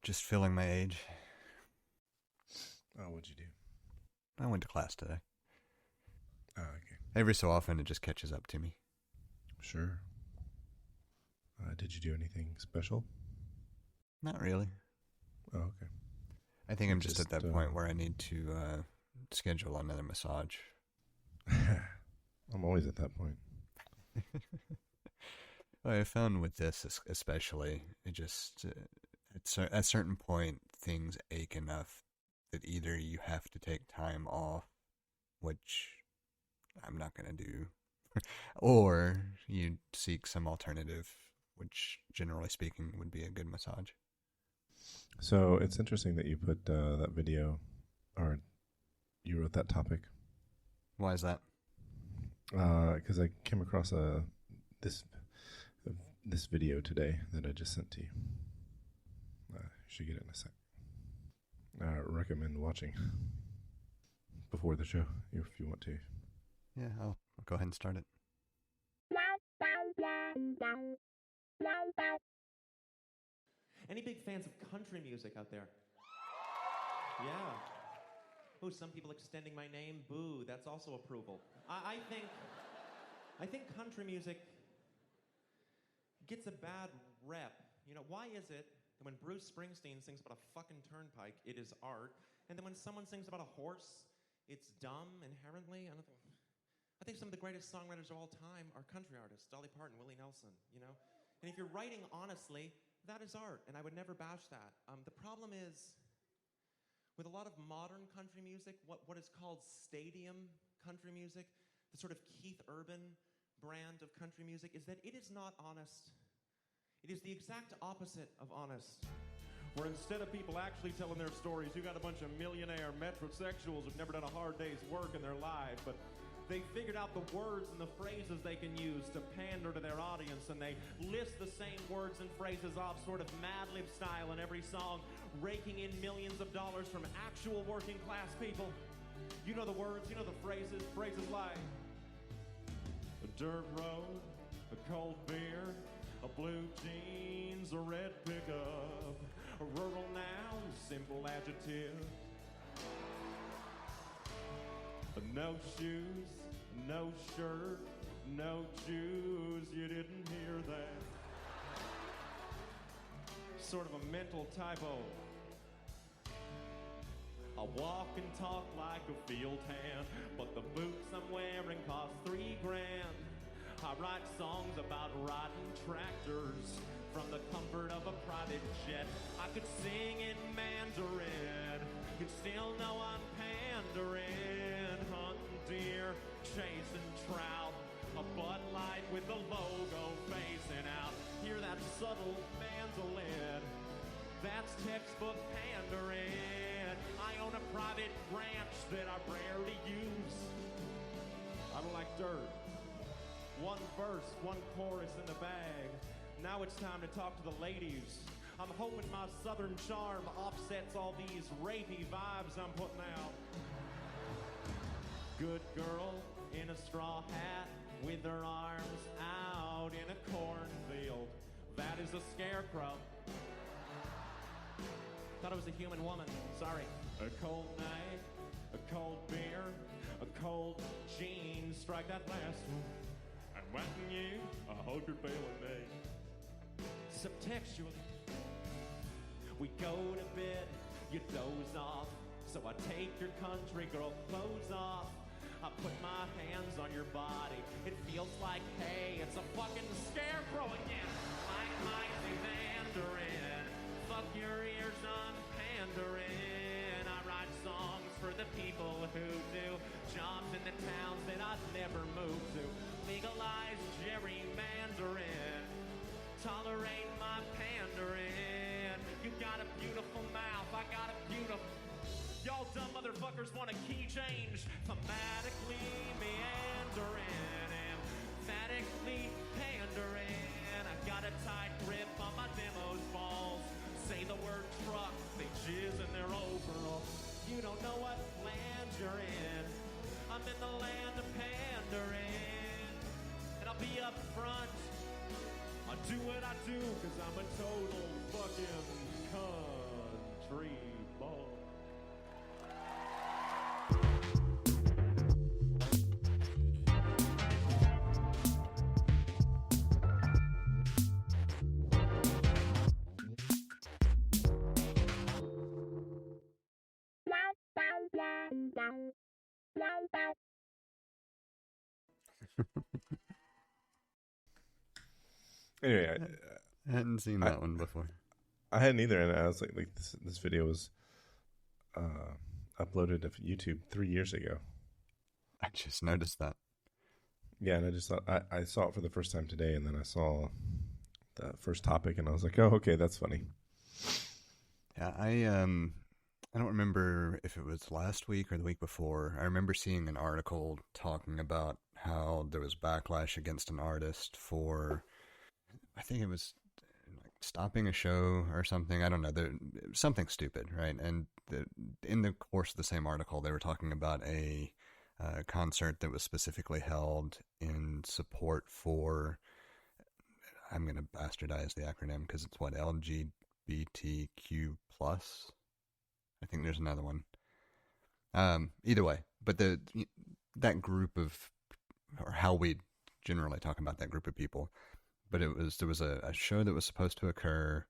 Just feeling my age. Oh, what'd you do? I went to class today. Oh, okay. Every so often, it just catches up to me. Sure. Did you do anything special? Not really. Oh, okay. I think I'm just at that point where I need to schedule another massage. I'm always at that point. I found with this especially, it just, at a certain point, things ache enough that either you have to take time off, which I'm not going to do, or you seek some alternative, which generally speaking would be a good massage. So it's interesting that you put that video, or you wrote that topic. Why is that? Because I came across this video today that I just sent to you. You should get it in a sec. Recommend watching before the show if you want to. Yeah, I'll go ahead and start it. Any big fans of country music out there? Yeah. Oh, some people extending my name. Boo, that's also approval. I think country music gets a bad rep. You know, why is it that when Bruce Springsteen sings about a fucking turnpike, it is art, and then when someone sings about a horse, it's dumb inherently? I think some of the greatest songwriters of all time are country artists. Dolly Parton, Willie Nelson, you know? And if you're writing honestly, that is art, and I would never bash that. The problem is, with a lot of modern country music, what is called stadium country music, the sort of Keith Urban brand of country music, is that it is not honest. It is the exact opposite of honest. Where instead of people actually telling their stories, you got a bunch of millionaire metrosexuals who've never done a hard day's work in their life, but they figured out the words and the phrases they can use to pander to their audience, and they list the same words and phrases off sort of Mad Lib style in every song, raking in millions of dollars from actual working class people. You know the words, you know the phrases like a dirt road, a cold beer, a blue jeans, a red pickup, a rural noun, simple adjective. No shoes, no shirt, no Jews, you didn't hear that. Sort of a mental typo. I walk and talk like a field hand, but the boots I'm wearing cost $3,000. I write songs about riding tractors from the comfort of a private jet. I could sing in Mandarin, you'd still know I'm pandering. Hunting deer, chasing trout, a Bud Light with the logo facing out. Hear that subtle mandolin? That's textbook pandering. I own a private ranch that I rarely use. I don't like dirt. One verse, one chorus in the bag. Now it's time to talk to the ladies. I'm hoping my southern charm offsets all these rapey vibes I'm putting out. Good girl in a straw hat with her arms out in a cornfield. That is a scarecrow. Thought it was a human woman. Sorry. A cold night, a cold beer, a cold jeans. Strike that last one. I'm whacking you. I hope you're feeling me. Subtextually, we go to bed, you doze off. So I take your country girl clothes off. I put my hands on your body. It feels like, hey, it's a fucking scarecrow again. Like Mikey Mandarin. Fuck your ears, I'm pandering. I write songs for the people who do jobs in the towns that I'd never move to. Legalize gerrymandering. Tolerate my pandering. You got a beautiful mouth, I got a beautiful... Y'all dumb motherfuckers want a key change. Thematically meandering, emphatically pandering. I got a tight grip on my demo's balls. Say the word truck, they jizz in their overalls. You don't know what land you're in. I'm in the land of pandering. And I'll be up front. I do what I do, cause I'm a total fucking cunt. Anyway, I hadn't seen that one before. I hadn't either, and I was like this video was uploaded to YouTube 3 years ago. I just noticed that. Yeah, and I just thought I saw it for the first time today, and then I saw the first topic, and I was like, oh, okay, that's funny. Yeah, I don't remember if it was last week or the week before. I remember seeing an article talking about how there was backlash against an artist for, I think it was like stopping a show or something. I don't know. Something stupid, right? And in the course of the same article, they were talking about a concert that was specifically held in support for, I'm going to bastardize the acronym because it's what, LGBTQ plus? I think there's another one. Either way, but that group of, or how we generally talk about that group of people, but there was a show that was supposed to occur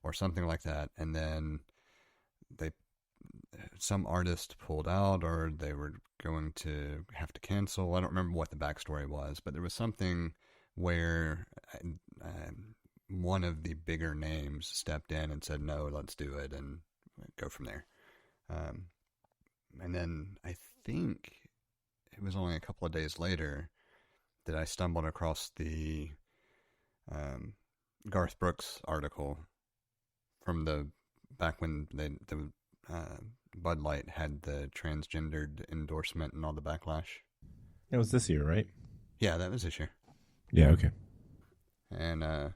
or something like that, and then some artist pulled out, or they were going to have to cancel. I don't remember what the backstory was, but there was something where one of the bigger names stepped in and said, no, let's do it, and go from there. And then I think it was only a couple of days later that I stumbled across the Garth Brooks article from back when the Bud Light had the transgendered endorsement and all the backlash. It was this year, right? Yeah, that was this year. Yeah, okay. And I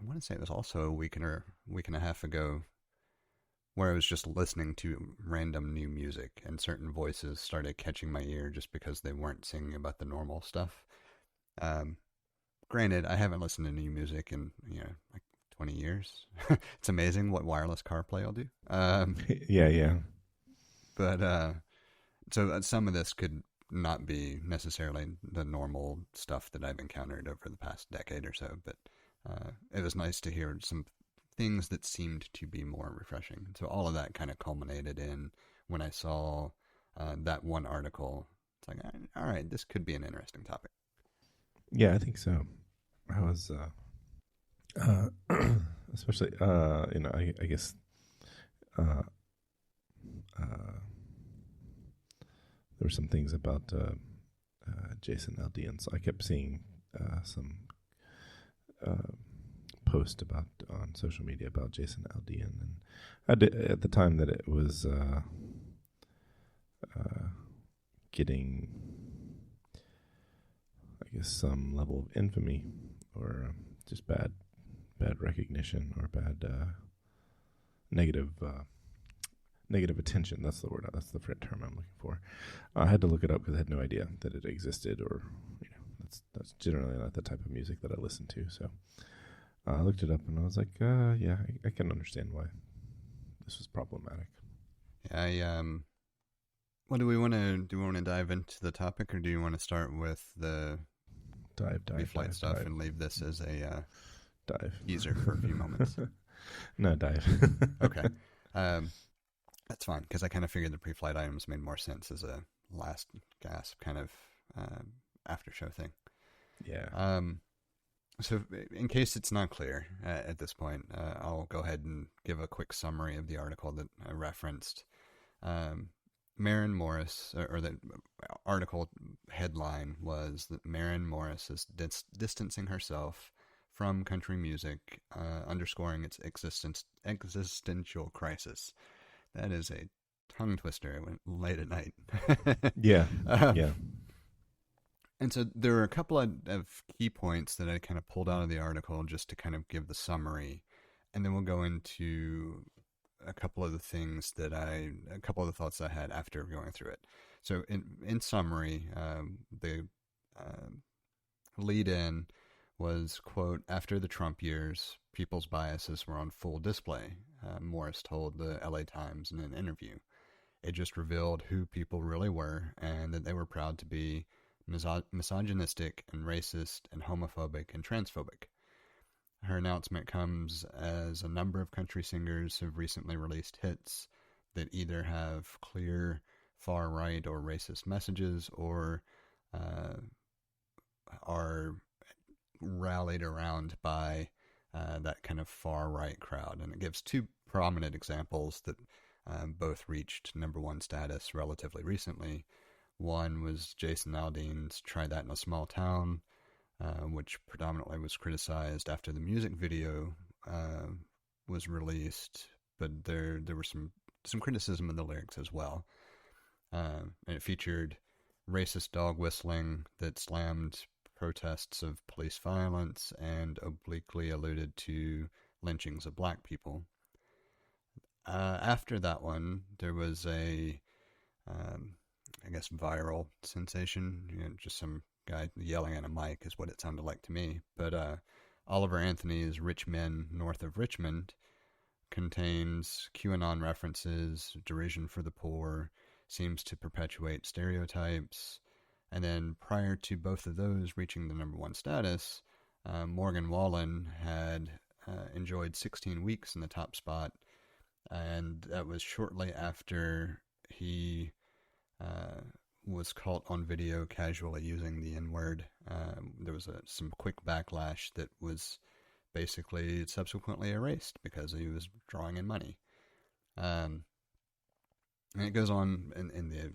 want to say it was also a week and a half ago, where I was just listening to random new music, and certain voices started catching my ear just because they weren't singing about the normal stuff. Granted, I haven't listened to new music in like 20 years. It's amazing what wireless CarPlay will do. Yeah. But so some of this could not be necessarily the normal stuff that I've encountered over the past decade or so, but it was nice to hear some things that seemed to be more refreshing. So all of that kind of culminated in when I saw that one article. It's like, all right, this could be an interesting topic. Yeah, I think so. I was, especially, I guess, there were some things about Jason Aldean. So I kept seeing some post on social media about Jason Aldean, and I did at the time that it was getting, I guess, some level of infamy or just bad recognition or bad negative attention. That's the word. That's the term I'm looking for. I had to look it up because I had no idea that it existed, or that's generally not the type of music that I listen to. So I looked it up and I was like, yeah, I can understand why this was problematic. Yeah, what do we want to do? We want to dive into the topic, or do you want to start with the flight stuff and leave this as a teaser for a few moments? No, dive. Okay. That's fine, because I kind of figured the pre-flight items made more sense as a last gasp kind of after show thing. Yeah. So in case it's not clear at this point, I'll go ahead and give a quick summary of the article that I referenced. Maren Morris, or the article headline was that Maren Morris is distancing herself from country music, underscoring its existential crisis. That is a tongue twister. It went late at night. Yeah. Yeah. And so there are a couple of key points that I kind of pulled out of the article just to kind of give the summary. And then we'll go into a couple of the thoughts I had after going through it. So in summary, the lead in was, quote, after the Trump years, people's biases were on full display, Morris told the LA Times in an interview. It just revealed who people really were, and that they were proud to be misogynistic and racist and homophobic and transphobic. Her announcement comes as a number of country singers have recently released hits that either have clear far-right or racist messages, or are rallied around by that kind of far right crowd. And it gives two prominent examples that both reached number one status relatively recently. One was Jason Aldean's Try That in a Small Town, which predominantly was criticized after the music video was released, but there was some criticism of the lyrics as well. And it featured racist dog whistling that slammed protests of police violence and obliquely alluded to lynchings of black people. After that one, there was a, I guess, viral sensation. Just some guy yelling at a mic is what it sounded like to me. But Oliver Anthony's Rich Men North of Richmond contains QAnon references, derision for the poor, seems to perpetuate stereotypes. And then prior to both of those reaching the number one status, Morgan Wallen had enjoyed 16 weeks in the top spot. And that was shortly after he was caught on video casually using the N-word. There was some quick backlash that was basically subsequently erased because he was drawing in money. And it goes on in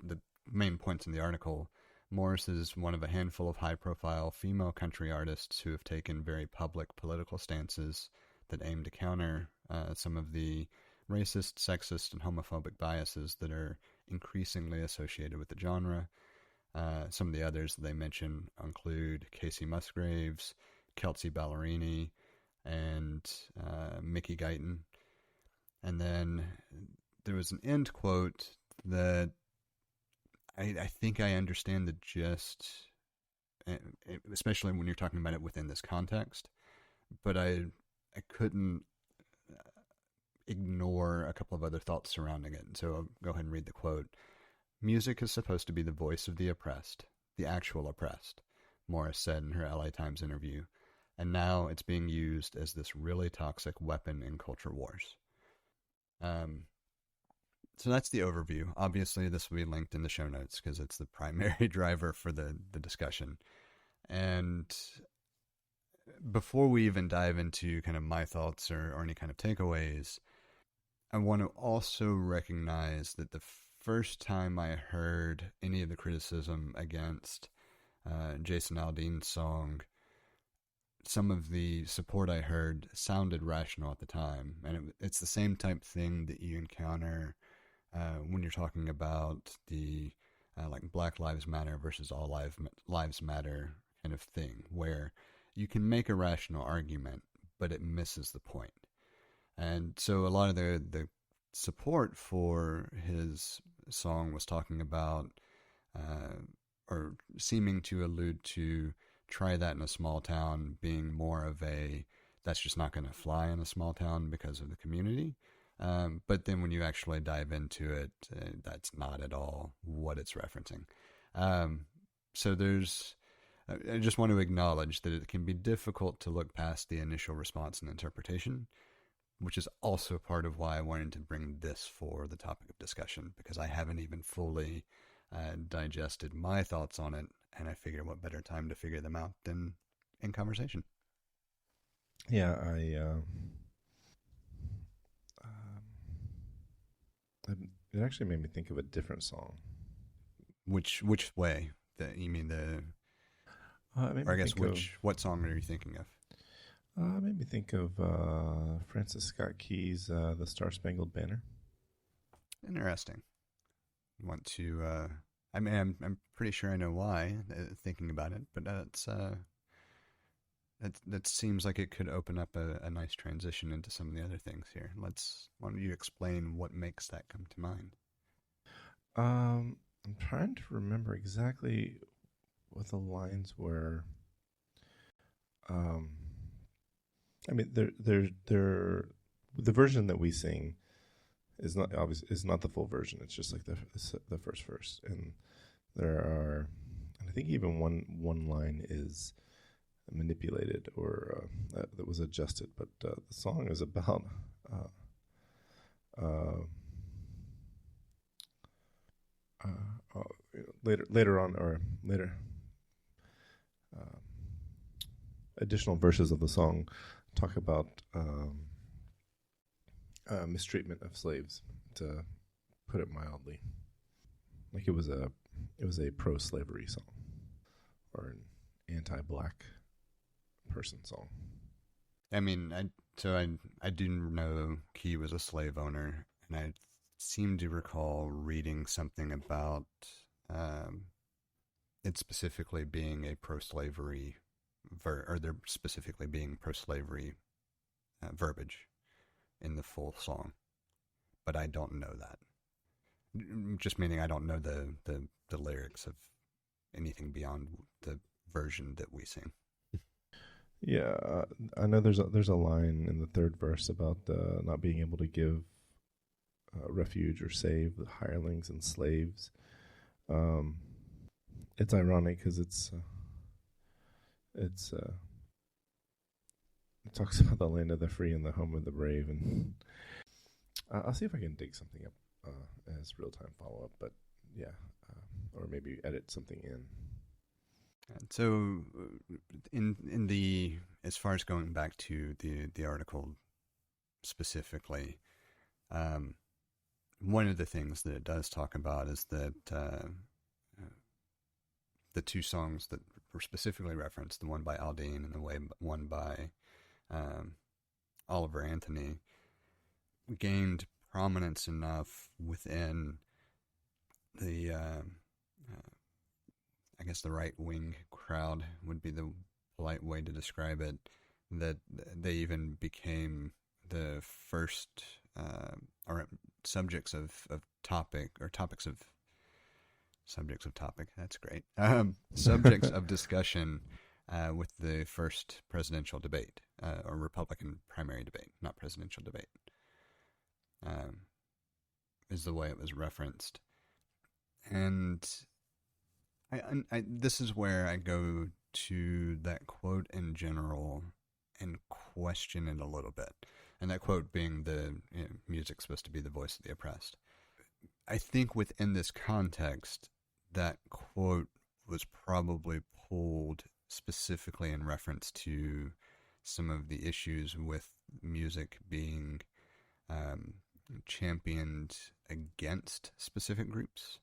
the main points in the article. Morris is one of a handful of high-profile female country artists who have taken very public political stances that aim to counter some of the racist, sexist, and homophobic biases that are increasingly associated with the genre. Some of the others that they mention include Casey Musgraves, Kelsey Ballerini, and Mickey Guyton. And then there was an end quote that I think I understand the gist, especially when you're talking about it within this context, but I couldn't ignore a couple of other thoughts surrounding it. So I'll go ahead and read the quote. "Music is supposed to be the voice of the oppressed, the actual oppressed," Morris said in her LA Times interview, and now it's being used as this really toxic weapon in culture wars. So that's the overview. Obviously, this will be linked in the show notes because it's the primary driver for the discussion. And before we even dive into kind of my thoughts or any kind of takeaways, I want to also recognize that the first time I heard any of the criticism against Jason Aldean's song, some of the support I heard sounded rational at the time. And it's the same type thing that you encounter when you're talking about the like Black Lives Matter versus All Lives Matter kind of thing, where you can make a rational argument, but it misses the point. And so a lot of the support for his song was talking about or seeming to allude to Try That in a Small Town being more of a, that's just not going to fly in a small town because of the community. But then when you actually dive into it, that's not at all what it's referencing. So I just want to acknowledge that it can be difficult to look past the initial response and interpretation, which is also part of why I wanted to bring this for the topic of discussion, because I haven't even fully digested my thoughts on it, and I figured what better time to figure them out than in conversation. Yeah, it actually made me think of a different song. Which way? You mean or I guess what song are you thinking of? Made me think of Francis Scott Key's "The Star Spangled Banner." Interesting. Want to? I mean, I'm pretty sure I know why. Thinking about it, but that seems like it could open up a nice transition into some of the other things here. Why don't you explain what makes that come to mind? I'm trying to remember exactly what the lines were. I mean, the version that we sing is not obvious. Is not the full version. It's just like the first verse, and I think even one line is manipulated or that was adjusted. But the song is about later on or later. additional verses of the song talk about mistreatment of slaves, to put it mildly. Like it was a pro-slavery song or an anti-black person song. I mean, I do know Key was a slave owner, and I seem to recall reading something about it specifically being a pro-slavery or there specifically being pro-slavery verbiage in the full song, but I don't know that. Just meaning I don't know the lyrics of anything beyond the version that we sing. Yeah, I know there's a line in the third verse about not being able to give refuge or save the hirelings and slaves. It's ironic because it talks about the land of the free and the home of the brave, and I'll see if I can dig something up as real-time follow-up, but yeah, or maybe edit something in. So, in the as far as going back to the article specifically, one of the things that it does talk about is that the two songs that were specifically referenced, the one by Aldine and the one by Oliver Anthony, gained prominence enough within the I guess the right-wing crowd would be the polite way to describe it, that they even became the first or subjects of topic, or topics of subjects of topic. That's great. Subjects of discussion with the first presidential debate, or Republican primary debate, not presidential debate, is the way it was referenced. And this is where I go to that quote in general and question it a little bit. And that quote being music's supposed to be the voice of the oppressed. I think within this context, that quote was probably pulled specifically in reference to some of the issues with music being championed against specific groups.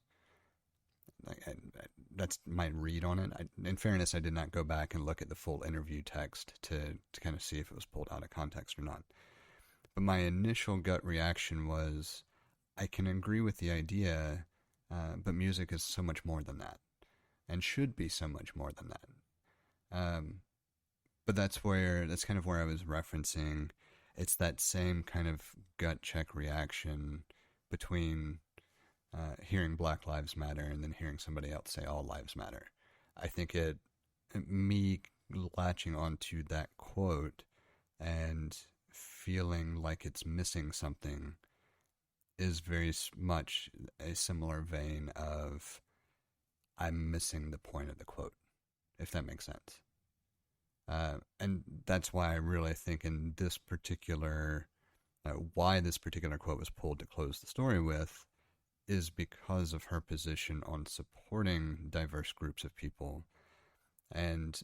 That's my read on it. In fairness, I did not go back and look at the full interview text to kind of see if it was pulled out of context or not. But my initial gut reaction was, I can agree with the idea, but music is so much more than that, and should be so much more than that. But that's kind of where I was referencing. It's that same kind of gut check reaction between hearing Black Lives Matter and then hearing somebody else say all lives matter. I think me latching onto that quote and feeling like it's missing something is very much a similar vein of I'm missing the point of the quote, if that makes sense. And that's why I really think in this particular, why this particular quote was pulled to close the story with, is because of her position on supporting diverse groups of people, and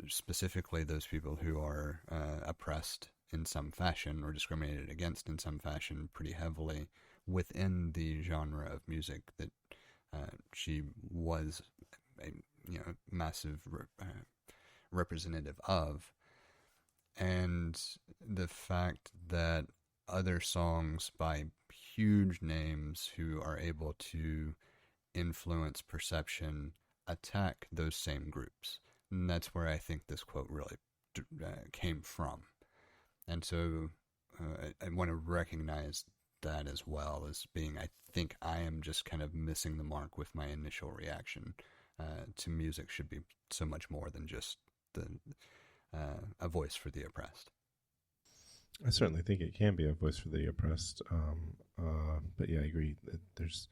specifically those people who are oppressed in some fashion or discriminated against in some fashion pretty heavily within the genre of music that she was a massive representative of. And the fact that other songs by huge names who are able to influence perception attack those same groups. And that's where I think this quote really came from. And so I want to recognize that as well as being, I think I am just kind of missing the mark with my initial reaction to music should be so much more than just a voice for the oppressed. I certainly think it can be a voice for the oppressed, but yeah, I agree that there's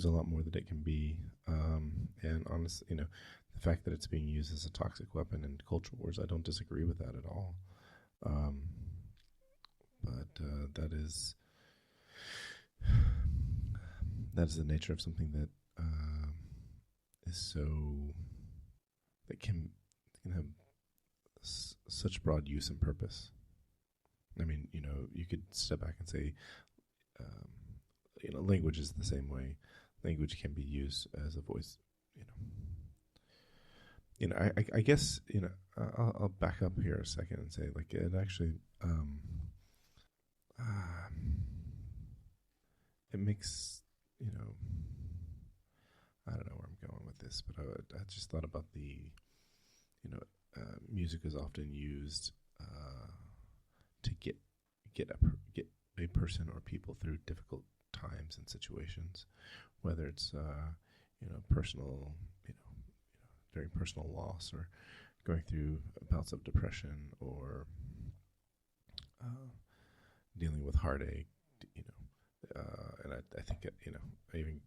a lot more that it can be, and honestly, the fact that it's being used as a toxic weapon in culture wars, I don't disagree with that at all. But that is the nature of something that is so that can have such broad use and purpose. I mean, you could step back and say, language is the same way. Language can be used as a voice. I guess I'll back up here a second and say, like, it actually it makes I don't know where I'm going with this, but I just thought about the music is often used to get a person or people through difficult times and situations, whether it's personal, during personal loss, or going through bouts of depression, or dealing with heartache, and I think I even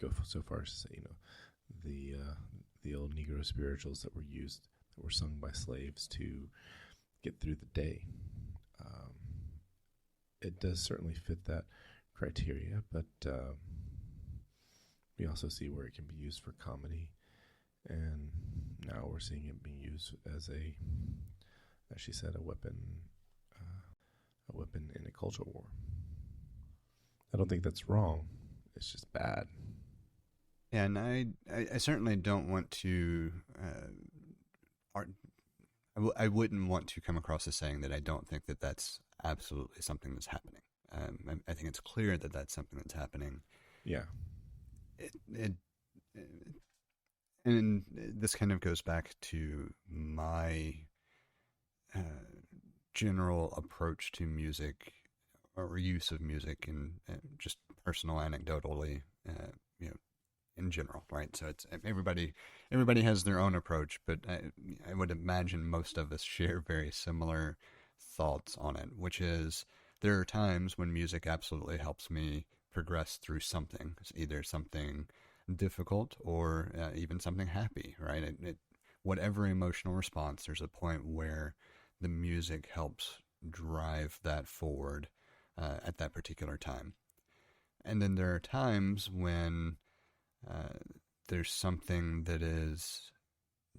go so far as to say the old Negro spirituals that were sung by slaves to get through the day. It does certainly fit that criteria, but we also see where it can be used for comedy, and now we're seeing it being used as as she said, a weapon in a cultural war. I don't think that's wrong. It's just bad. Yeah, and I certainly don't want to. I wouldn't want to come across as saying that I don't think that that's absolutely something that's happening. I think it's clear that that's something that's happening. Yeah. And this kind of goes back to my general approach to music, or use of music, and just personal anecdotally, in general, right? So it's everybody has their own approach, but I would imagine most of us share very similar thoughts on it, which is there are times when music absolutely helps me progress through something, either something difficult or even something happy, right? Whatever emotional response, there's a point where the music helps drive that forward at that particular time. And then there are times when there's something that is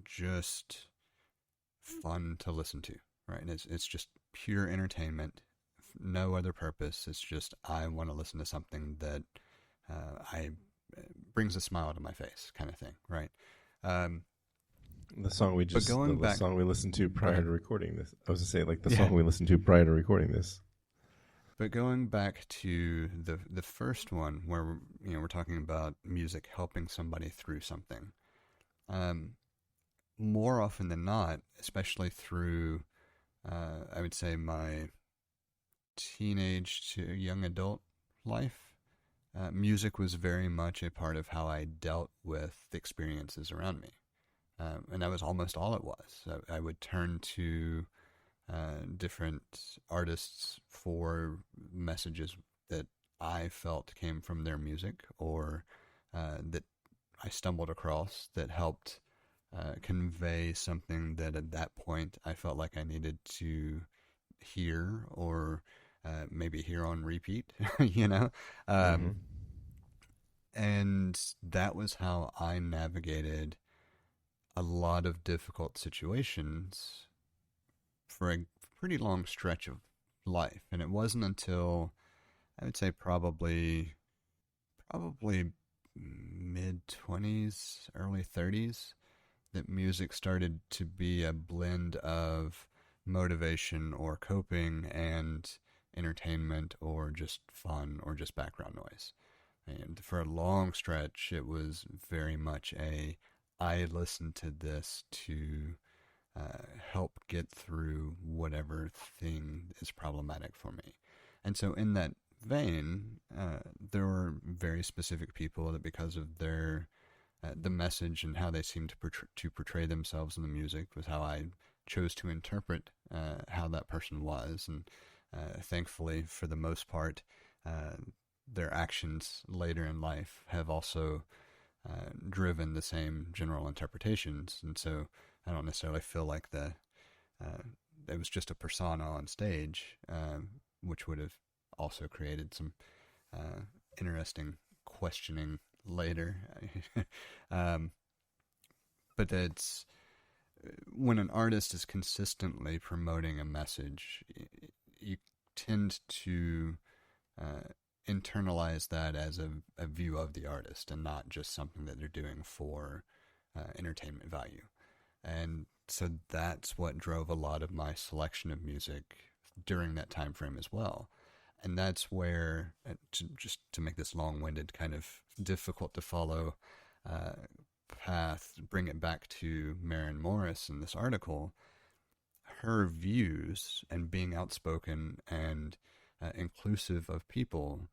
just fun to listen to, right? And it's just pure entertainment, no other purpose. It's just I want to listen to something that brings a smile to my face, kind of thing, right? The song we just the song we listened to prior to recording this. I was to say, like, the song we listened to prior to recording this. But going back to the first one, where we're talking about music helping somebody through something, more often than not, especially through, I would say, my teenage to young adult life, music was very much a part of how I dealt with the experiences around me, and that was almost all it was. So I would turn to different artists for messages that I felt came from their music, or that I stumbled across that helped convey something that at that point I felt like I needed to hear, or maybe hear on repeat, And that was how I navigated a lot of difficult situations for a pretty long stretch of life. And it wasn't until, I would say, probably mid-20s, early 30s, that music started to be a blend of motivation or coping and entertainment, or just fun, or just background noise. And for a long stretch, it was very much I listened to this to help get through whatever thing is problematic for me. And so in that vein, there were very specific people that, because of their the message and how they seemed to portray themselves in the music, was how I chose to interpret how that person was. And thankfully, for the most part, their actions later in life have also driven the same general interpretations. And so I don't necessarily feel like it was just a persona on stage, which would have also created some interesting questioning later. But when an artist is consistently promoting a message, you tend to internalize that as a view of the artist and not just something that they're doing for entertainment value. And so that's what drove a lot of my selection of music during that time frame as well. And that's where, just to make this long-winded, kind of difficult to follow path, bring it back to Maren Morris in this article, her views and being outspoken and inclusive of people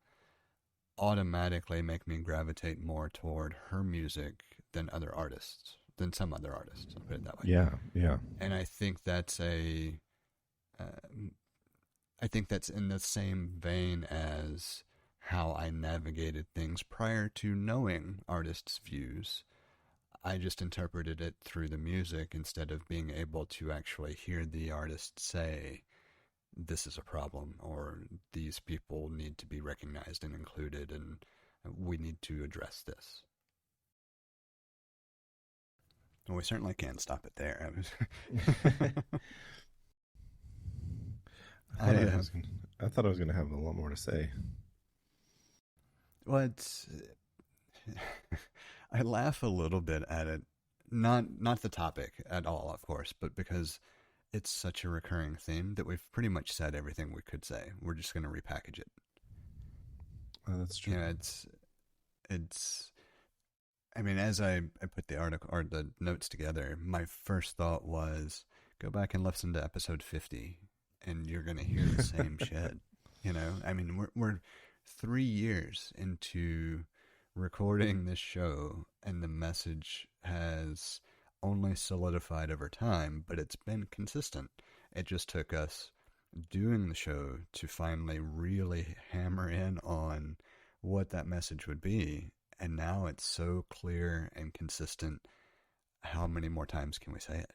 automatically make me gravitate more toward her music than some other artists. I'll put it that way. Yeah. And I think that's I think that's in the same vein as how I navigated things prior to knowing artists' views. I just interpreted it through the music instead of being able to actually hear the artist say, this is a problem, or these people need to be recognized and included, and we need to address this. And we certainly can't stop it there. I thought I was going to have a lot more to say. Well, I laugh a little bit at it. Not the topic at all, of course, but because it's such a recurring theme that we've pretty much said everything we could say. We're just going to repackage it. Oh, that's true. It's. I mean, as I put the article or the notes together, my first thought was go back and listen to episode 50, and you're going to hear the same shit. I mean, we're 3 years into recording this show, and the message has only solidified over time, but it's been consistent. It just took us doing the show to finally really hammer in on what that message would be, and now it's so clear and consistent. How many more times can we say it?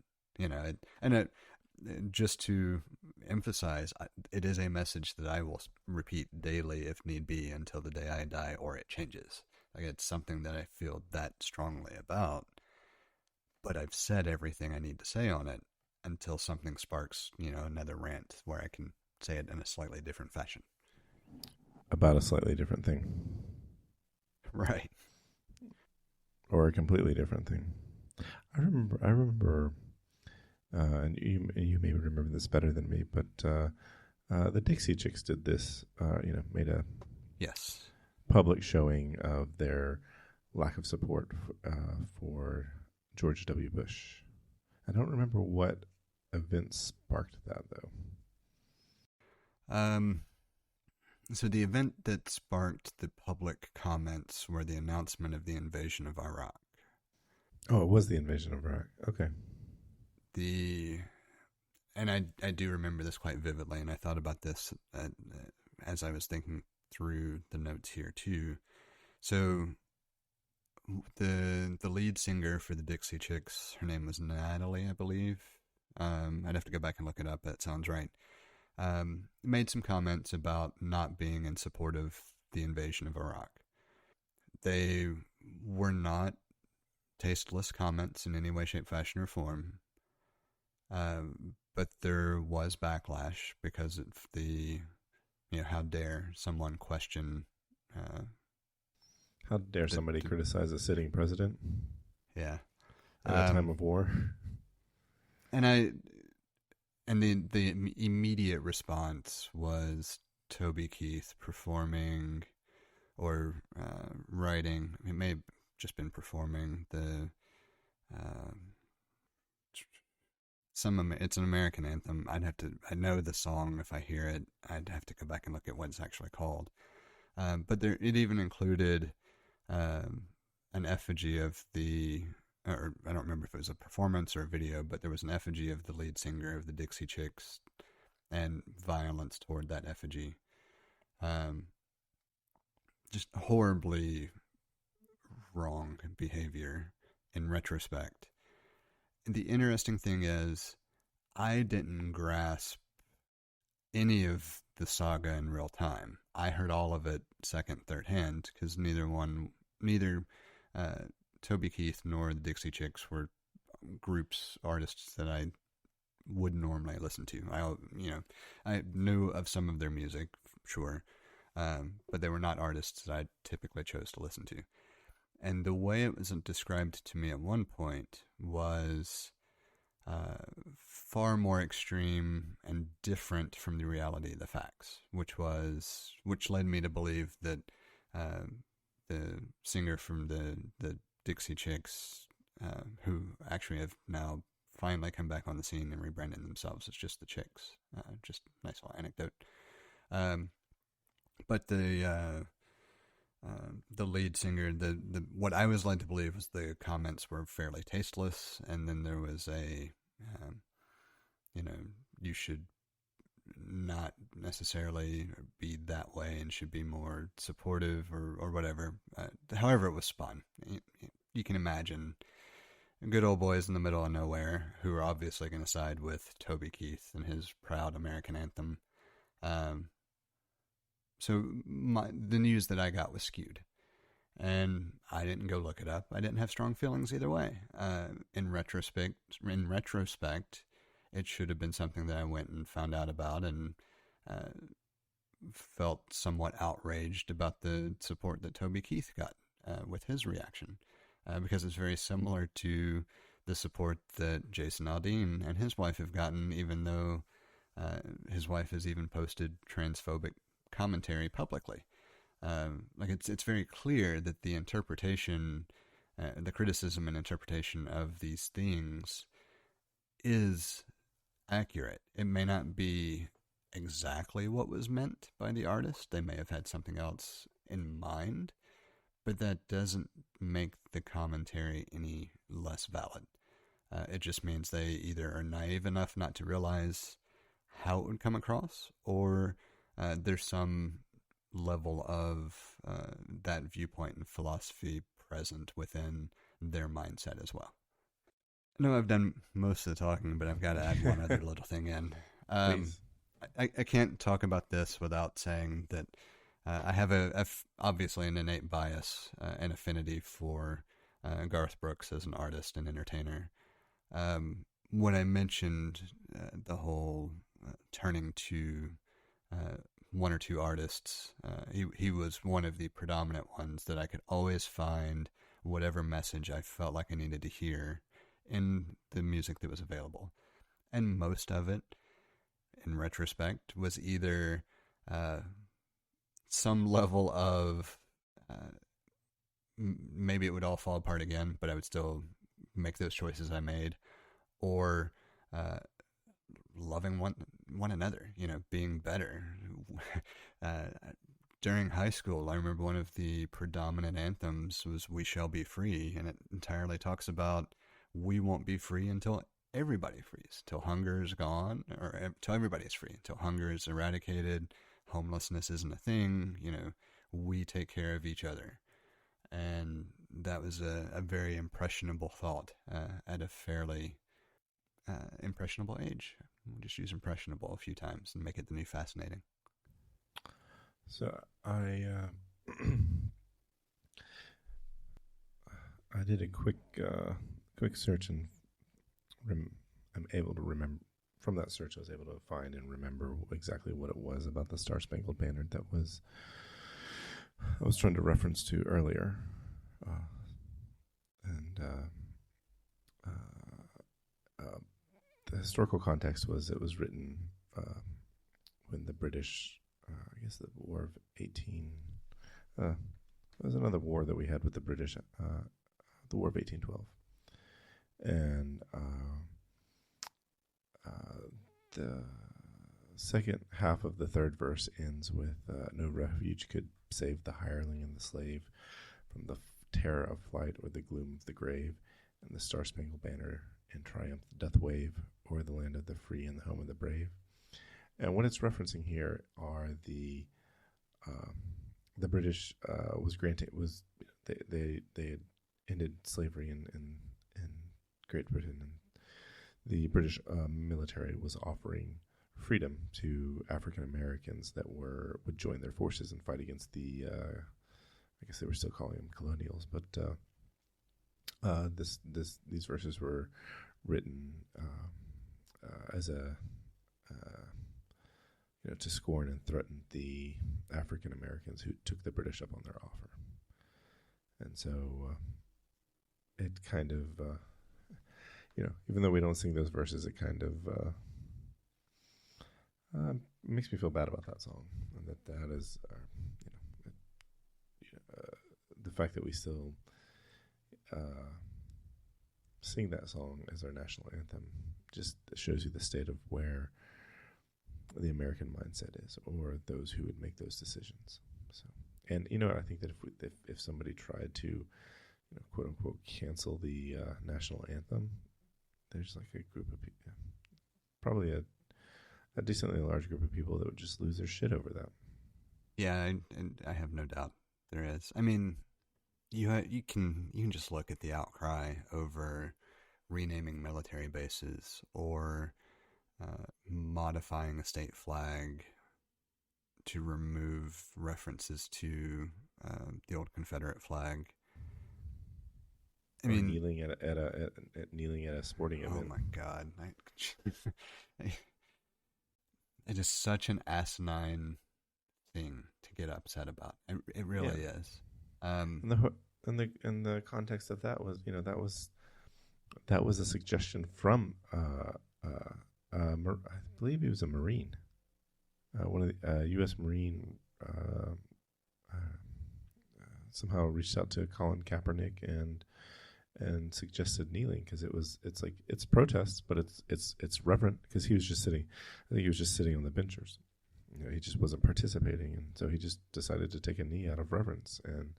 Just to emphasize, it is a message that I will repeat daily if need be until the day I die or it changes. Like, it's something that I feel that strongly about, but I've said everything I need to say on it until something sparks, another rant where I can say it in a slightly different fashion. About a slightly different thing. Right. Or a completely different thing. I remember, and you may remember this better than me, but the Dixie Chicks did this, made a yes public showing of their lack of support for George W. Bush. I don't remember what event sparked that, though. So the event that sparked the public comments were the announcement of the invasion of Iraq. Oh, it was the invasion of Iraq. Okay. And I do remember this quite vividly, and I thought about this as I was thinking through the notes here too. So the lead singer for the Dixie Chicks, her name was Natalie, I believe. I'd have to go back and look it up. That sounds right. Made some comments about not being in support of the invasion of Iraq. They were not tasteless comments in any way, shape, fashion, or form. But there was backlash because of how dare someone question... how dare somebody criticize a sitting president? Yeah. At a time of war? And the immediate response was Toby Keith performing or writing. It may have just been performing it's an American anthem. I know the song. If I hear it, I'd have to go back and look at what it's actually called. But it even included an effigy of or I don't remember if it was a performance or a video, but there was an effigy of the lead singer of the Dixie Chicks and violence toward that effigy. Just horribly wrong behavior in retrospect. And the interesting thing is, I didn't grasp any of the saga in real time. I heard all of it second, third hand, because neither Toby Keith nor the Dixie Chicks were groups, artists that I would normally listen to. I knew of some of their music, sure, but they were not artists that I typically chose to listen to. And the way it was described to me at one point was far more extreme and different from the reality of the facts, which led me to believe that the singer from the Dixie Chicks, who actually have now finally come back on the scene and rebranded themselves as just the Chicks. Just a nice little anecdote. But the lead singer, what I was led to believe was the comments were fairly tasteless, and then there was you should not necessarily be that way and should be more supportive or whatever. However it was spun. You can imagine good old boys in the middle of nowhere who are obviously going to side with Toby Keith and his proud American anthem. So the news that I got was skewed. And I didn't go look it up. I didn't have strong feelings either way. In retrospect, it should have been something that I went and found out about and felt somewhat outraged about the support that Toby Keith got with his reaction. Because it's very similar to the support that Jason Aldean and his wife have gotten, even though his wife has even posted transphobic commentary publicly. It's very clear that the interpretation, the criticism and interpretation of these things is accurate. It may not be exactly what was meant by the artist. They may have had something else in mind, but that doesn't make the commentary any less valid. It just means they either are naive enough not to realize how it would come across, or there's some level of that viewpoint and philosophy present within their mindset as well. I know I've done most of the talking, but I've got to add one other little thing in. I can't talk about this without saying that I have obviously an innate bias and affinity for Garth Brooks as an artist and entertainer. When I mentioned the whole turning to one or two artists, he was one of the predominant ones that I could always find whatever message I felt like I needed to hear in the music that was available. And most of it, in retrospect, was either some level of maybe it would all fall apart again, but I would still make those choices I made, or loving one another, being better. During high school, I remember one of the predominant anthems was "We Shall Be Free," and it entirely talks about we won't be free until everybody frees, till hunger is gone, or till everybody is free, till hunger is eradicated, homelessness isn't a thing, we take care of each other. And that was a very impressionable thought at a fairly impressionable age. We'll just use impressionable a few times and make it the new fascinating. So I did a quick search, and I'm able to remember from that search. I was able to find and remember exactly what it was about the Star Spangled Banner that I was trying to reference to earlier, the historical context was it was written when the British, I guess the War of 18. There was another war that we had with the British, the War of 1812, and the second half of the third verse ends with no refuge could save the hireling and the slave from the terror of flight or the gloom of the grave, and the Star-Spangled Banner in triumph doth wave o'er the land of the free and the home of the brave. And what it's referencing here are the British they had ended slavery in Great Britain, and the British military was offering freedom to African Americans that would join their forces and fight against the I guess they were still calling them colonials, but these verses were written as a to scorn and threaten the African Americans who took the British up on their offer. And so it kind of, even though we don't sing those verses, it kind of makes me feel bad about that song, and that is, the fact that we still sing that song as our national anthem just shows you the state of where the American mindset is, or those who would make those decisions. So, and I think that if somebody tried to, quote unquote, cancel the national anthem, there's like a group of people, probably a decently large group of people that would just lose their shit over that. Yeah, and I have no doubt there is. I mean, you can just look at the outcry over renaming military bases or modifying a state flag to remove references to the old Confederate flag. I mean, kneeling at a sporting event. Oh my God! It is such an asinine thing to get upset about. It really is. And the context of that was, that was a suggestion from I believe he was a Marine, one of the U.S. Marine. Somehow reached out to Colin Kaepernick and suggested kneeling because it's protests, but it's reverent because he was just sitting. I think he was just sitting on the benchers. He just wasn't participating, and so he just decided to take a knee out of reverence, and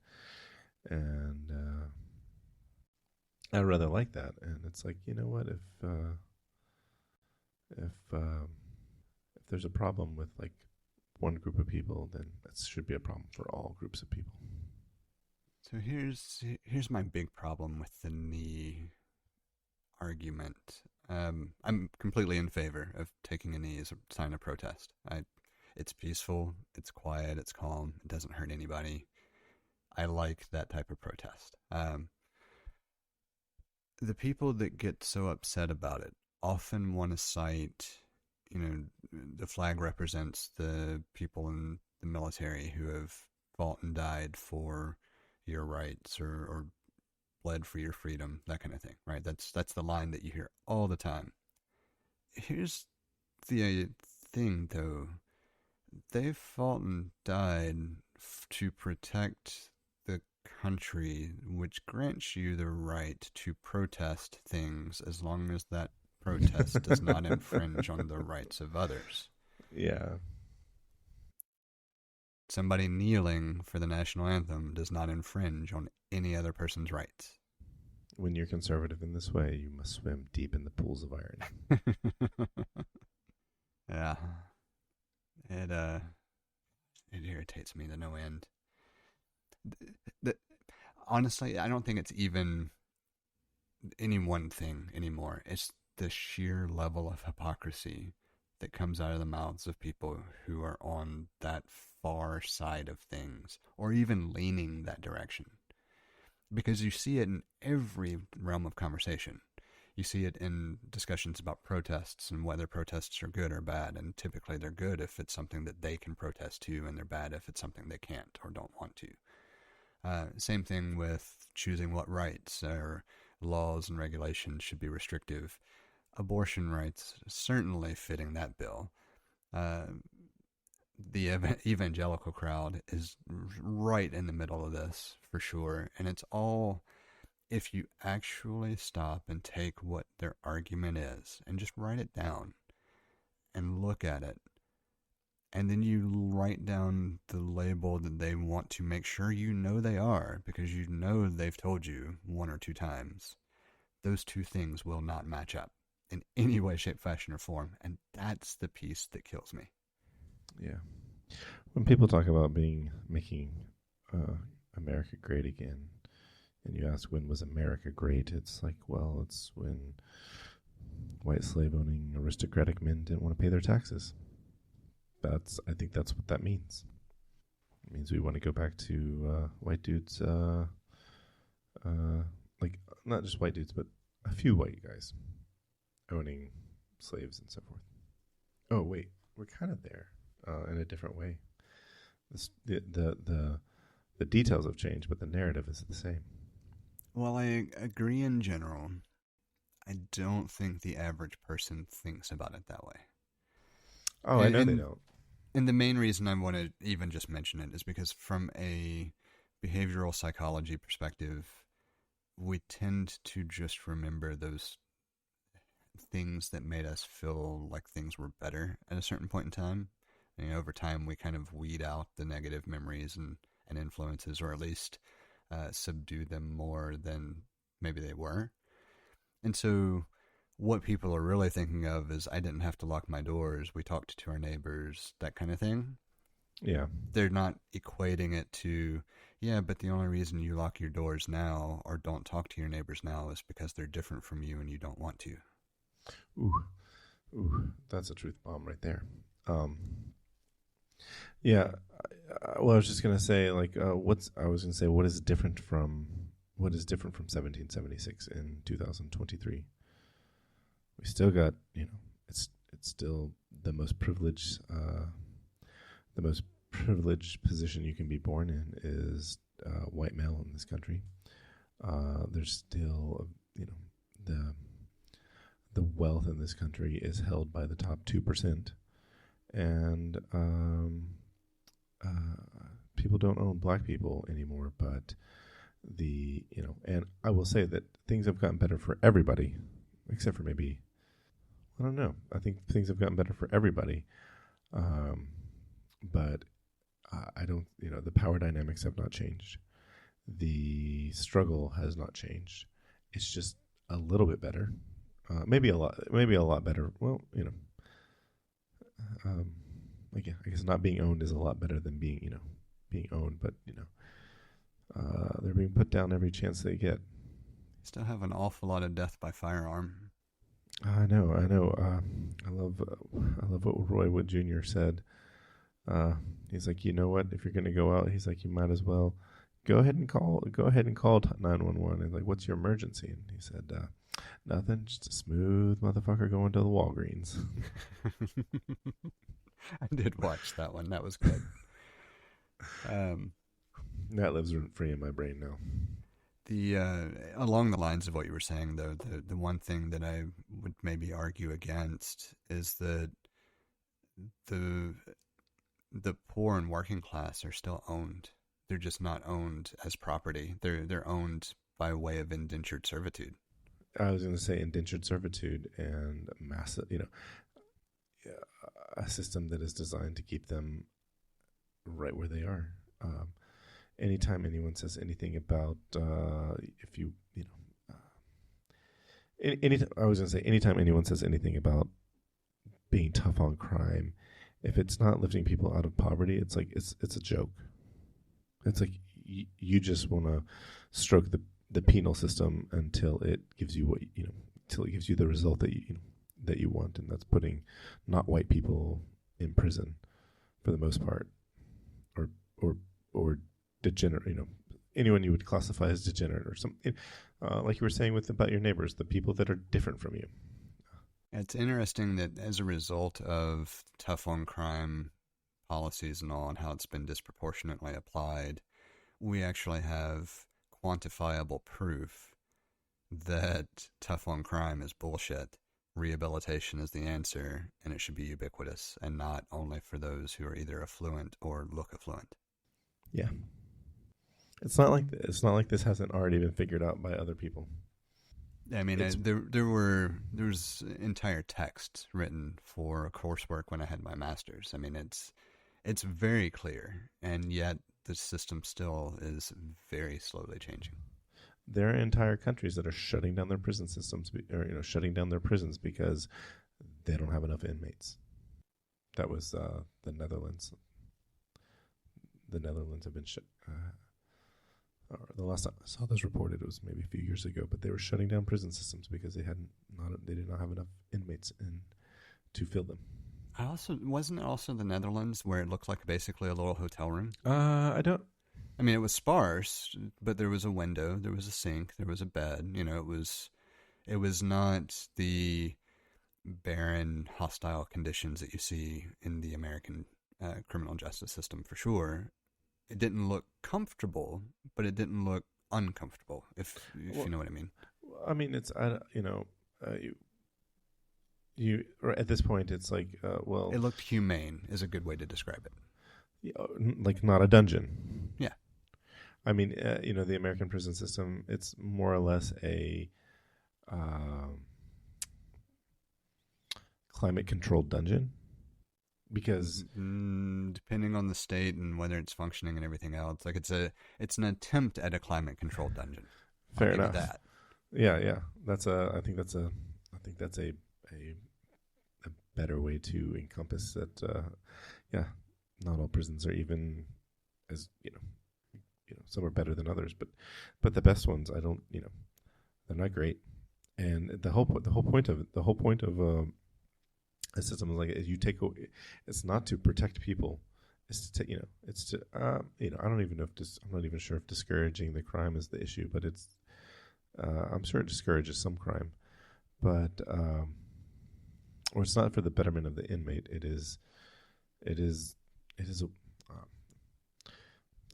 I rather like that. And it's like, you know what, if there's a problem with like one group of people, then that should be a problem for all groups of people. So here's my big problem with the knee argument. I'm completely in favor of taking a knee as a sign of protest. It's peaceful, it's quiet, it's calm, it doesn't hurt anybody. I like that type of protest. The people that get so upset about it often want to cite, the flag represents the people in the military who have fought and died for your rights or bled for your freedom, that kind of thing, right? That's the line that you hear all the time. Here's the thing, though. They fought and died to protect the country, which grants you the right to protest things as long as that protest does not infringe on the rights of others. Yeah. Somebody kneeling for the national anthem does not infringe on any other person's rights. When you're conservative in this way, you must swim deep in the pools of irony. Yeah. It irritates me to no end. Honestly, I don't think it's even any one thing anymore. It's the sheer level of hypocrisy that comes out of the mouths of people who are on that far side of things, or even leaning that direction. Because you see it in every realm of conversation. You see it in discussions about protests and whether protests are good or bad, and typically they're good if it's something that they can protest to, and they're bad if it's something they can't or don't want to. Same thing with choosing what rights or laws and regulations should be restrictive. Abortion rights certainly fitting that bill. The evangelical crowd is right in the middle of this, for sure. And it's all, if you actually stop and take what their argument is and just write it down and look at it, and then you write down the label that they want to make sure you know they are, because you know they've told you one or two times, those two things will not match up in any way, shape, fashion, or form. And that's the piece that kills me. Yeah. When people talk about making America great again, and you ask when was America great, it's like, well, it's when white slave-owning aristocratic men didn't want to pay their taxes. I think that's what that means. It means we want to go back to white dudes, like not just white dudes, but a few white guys owning slaves and so forth. Oh wait, we're kind of there in a different way. The details have changed, but the narrative is the same. Well, I agree in general. I don't think the average person thinks about it that way. Oh, I know they don't. And the main reason I want to even just mention it is because from a behavioral psychology perspective, we tend to just remember those things that made us feel like things were better at a certain point in time. And over time, we kind of weed out the negative memories and influences, or at least subdue them more than maybe they were. And so what people are really thinking of is, I didn't have to lock my doors, we talked to our neighbors, that kind of thing. Yeah. They're not equating it to, yeah, but the only reason you lock your doors now or don't talk to your neighbors now is because they're different from you and you don't want to. Ooh, that's a truth bomb right there. Yeah. Well, I was just gonna say, like, what is different from 1776 in 2023? We still got, it's still the most privileged position you can be born in is white male in this country. There's still, the wealth in this country is held by the top 2%, and people don't own black people anymore. But and I will say that things have gotten better for everybody, except for maybe, I don't know. I think things have gotten better for everybody, but I don't. The power dynamics have not changed. The struggle has not changed. It's just a little bit better. Maybe a lot better. Well, I guess not being owned is a lot better than being owned. But they're being put down every chance they get. Still have an awful lot of death by firearm. I know. I love what Roy Wood Jr. said. He's like, you know what? If you're going to go out, he's like, you might as well go ahead and call 911. And like, what's your emergency? And he said, nothing, just a smooth motherfucker going to the Walgreens. I did watch that one. That was good. That lives free in my brain now. The along the lines of what you were saying, though, the one thing that I would maybe argue against is that the poor and working class are still owned. They're just not owned as property. They're owned by way of indentured servitude. I was going to say indentured servitude and massive, a system that is designed to keep them right where they are. Anytime anyone says anything about anytime anyone says anything about being tough on crime, if it's not lifting people out of poverty, it's like it's a joke. It's like you just want to stroke the penal system until it gives you until it gives you the result that you want, and that's putting not white people in prison for the most part, or degenerate, anyone you would classify as degenerate or something, like you were saying about your neighbors, the people that are different from you. It's interesting that as a result of tough on crime policies and all, and how it's been disproportionately applied, we actually have quantifiable proof that tough on crime is bullshit. Rehabilitation is the answer, and it should be ubiquitous, and not only for those who are either affluent or look affluent. Yeah. It's not like this hasn't already been figured out by other people. I mean, there's entire texts written for coursework when I had my master's. I mean, it's very clear, and yet the system still is very slowly changing. There are entire countries that are shutting down their prison systems, or shutting down their prisons because they don't have enough inmates. That was the Netherlands. The Netherlands have been shut. The last time I saw this reported, it was maybe a few years ago, but they were shutting down prison systems because they did not have enough inmates to fill them. Wasn't it also the Netherlands where it looked like basically a little hotel room? I don't I mean, it was sparse, but there was a window, there was a sink, there was a bed. It was not the barren, hostile conditions that you see in the American criminal justice system for sure. It didn't look comfortable, but it didn't look uncomfortable. If you know what I mean. I mean, it's you or at this point, it's like well, It looked humane is a good way to describe it. like not a dungeon. Yeah. I mean, the American prison system, it's more or less a climate-controlled dungeon because depending on the state and whether it's functioning and everything else, like it's an attempt at a climate-controlled dungeon. Fair I'll give enough. you that. Yeah. I think that's a better way to encompass that. Not all prisons are even as some are better than others, but the best ones, I don't, they're not great. And the whole point of a system is like you take. It's not to protect people. It's to it's to I don't even know if I'm not even sure if discouraging the crime is the issue, but it's I'm sure it discourages some crime, but or it's not for the betterment of the inmate. It is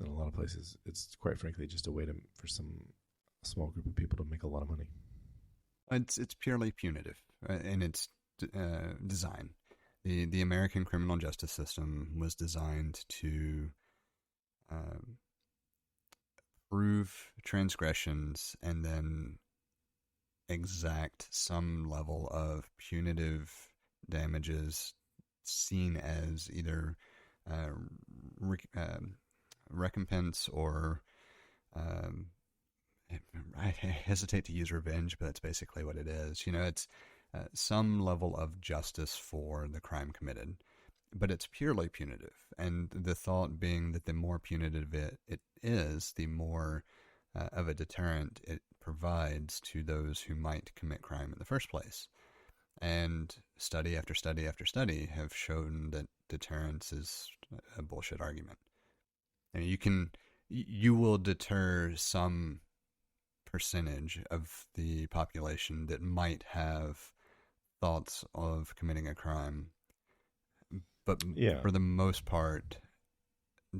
in a lot of places, it's quite frankly just a way for some small group of people to make a lot of money. It's purely punitive in its design. The American criminal justice system was designed to prove transgressions and then exact some level of punitive damages seen as either recompense or I hesitate to use revenge, but that's basically what it is. It's some level of justice for the crime committed, but it's purely punitive. And the thought being that the more punitive it is, the more of a deterrent it provides to those who might commit crime in the first place. And study after study after study have shown that deterrence is a bullshit argument. And you will deter some percentage of the population that might have thoughts of committing a crime, but for the most part,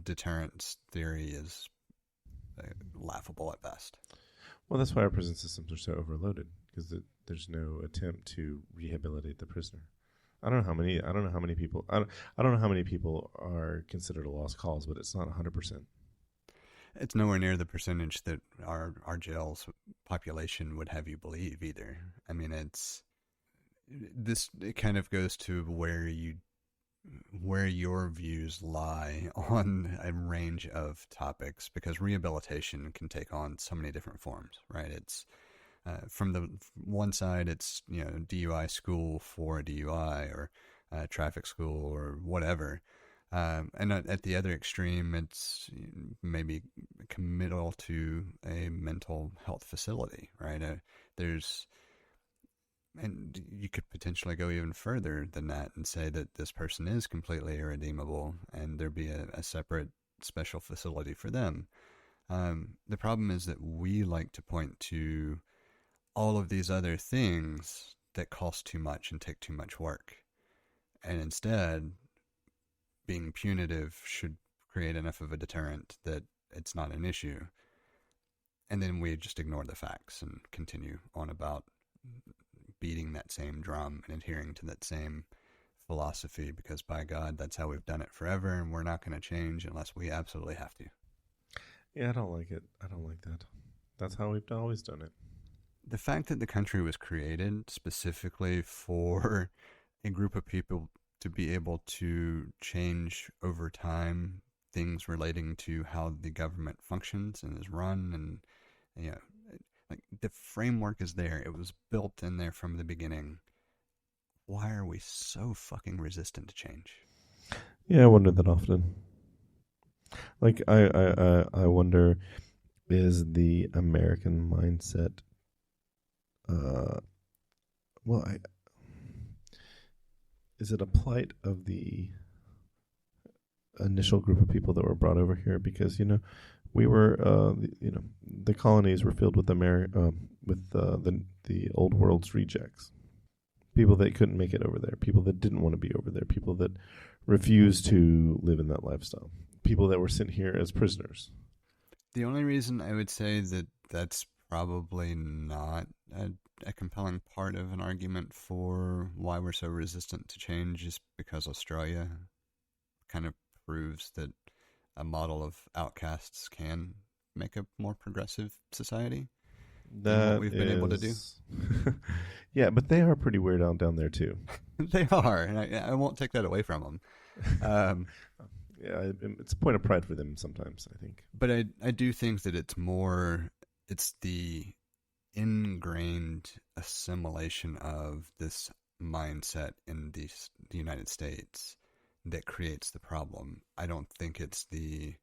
deterrence theory is laughable at best. Well, that's why our prison systems are so overloaded, because there's no attempt to rehabilitate the prisoner. I don't know how many people are considered a lost cause, but it's not 100%. It's nowhere near the percentage that our jail's population would have you believe either. I mean, it kind of goes to where your views lie on a range of topics, because rehabilitation can take on so many different forms, right? It's from the one side, it's DUI school for a DUI or traffic school or whatever. And at the other extreme, it's maybe committal to a mental health facility, right? And you could potentially go even further than that and say that this person is completely irredeemable and there be a separate special facility for them. The problem is that we like to point to all of these other things that cost too much and take too much work. And instead, being punitive should create enough of a deterrent that it's not an issue. And then we just ignore the facts and continue on about beating that same drum and adhering to that same philosophy, because by God, that's how we've done it forever, and we're not going to change unless we absolutely have to. Yeah, I don't like it. I don't like that. That's how we've always done it. The fact that the country was created specifically for a group of people to be able to change over time things relating to how the government functions and is run, and like the framework is there. It was built in there from the beginning. Why are we so fucking resistant to change? Yeah, I wonder that often. Like I wonder, is the American mindset is it a plight of the initial group of people that were brought over here because we were the colonies were filled with the old world's rejects, people that couldn't make it over there, people that didn't want to be over there, people that refused to live in that lifestyle, people that were sent here as prisoners. The only reason I would say that that's probably not a compelling part of an argument for why we're so resistant to change is because Australia kind of proves that a model of outcasts can make a more progressive society than what we've been able to do. Yeah, but they are pretty weird out down there too. They are, and I won't take that away from them. Yeah, it's a point of pride for them sometimes, I think. But I do think that it's the ingrained assimilation of this mindset in the United States that creates the problem. I don't think it's the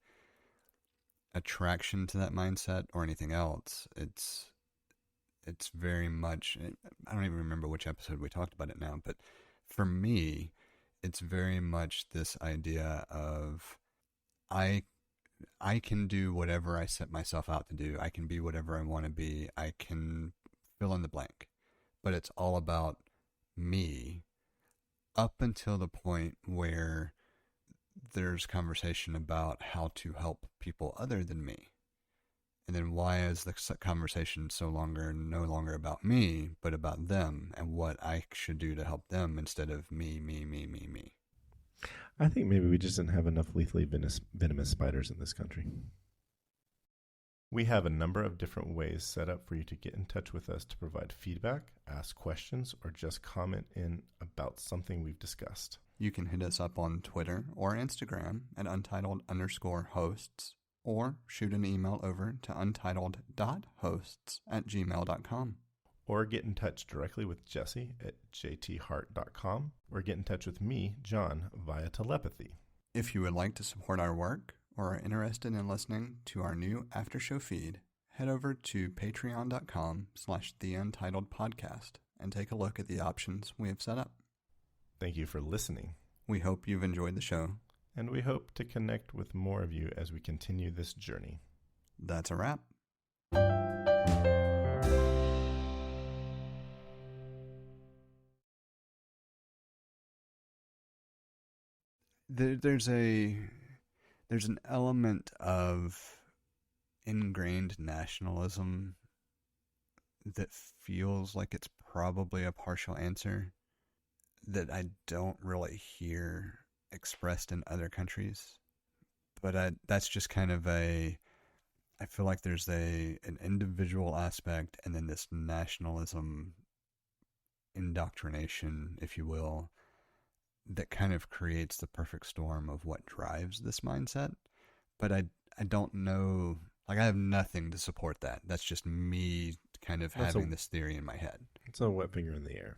attraction to that mindset or anything else. It's very much, I don't even remember which episode we talked about it now, but for me, it's very much this idea of I can do whatever I set myself out to do. I can be whatever I want to be. I can fill in the blank. But it's all about me up until the point where there's conversation about how to help people other than me. And then why is the conversation no longer about me, but about them and what I should do to help them instead of me. I think maybe we just didn't have enough lethally venomous spiders in this country. We have a number of different ways set up for you to get in touch with us to provide feedback, ask questions, or just comment in about something we've discussed. You can hit us up on Twitter or Instagram at untitled_hosts, or shoot an email over to untitled.hosts@gmail.com. Or get in touch directly with Jesse at jthart.com, or get in touch with me, John, via telepathy. If you would like to support our work or are interested in listening to our new after show feed, head over to patreon.com/theUntitledPodcast and take a look at the options we have set up. Thank you for listening. We hope you've enjoyed the show. And we hope to connect with more of you as we continue this journey. That's a wrap. There's an element of ingrained nationalism that feels like it's probably a partial answer that I don't really hear expressed in other countries. But that's just kind of I feel like there's an individual aspect and then this nationalism indoctrination, if you will, that kind of creates the perfect storm of what drives this mindset. But I don't know, like I have nothing to support that. That's just me kind of having this theory in my head. It's a wet finger in the air.